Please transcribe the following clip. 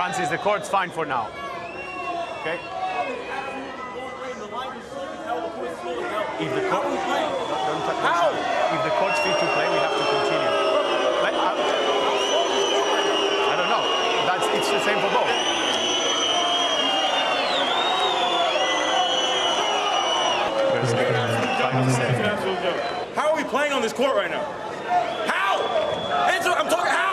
Francis, the court's fine for now. Okay? If the court, if the court's free to play, we have to continue. But, I don't know. It's the same for both. How are we playing on this court right now? How? Answer, I'm talking how?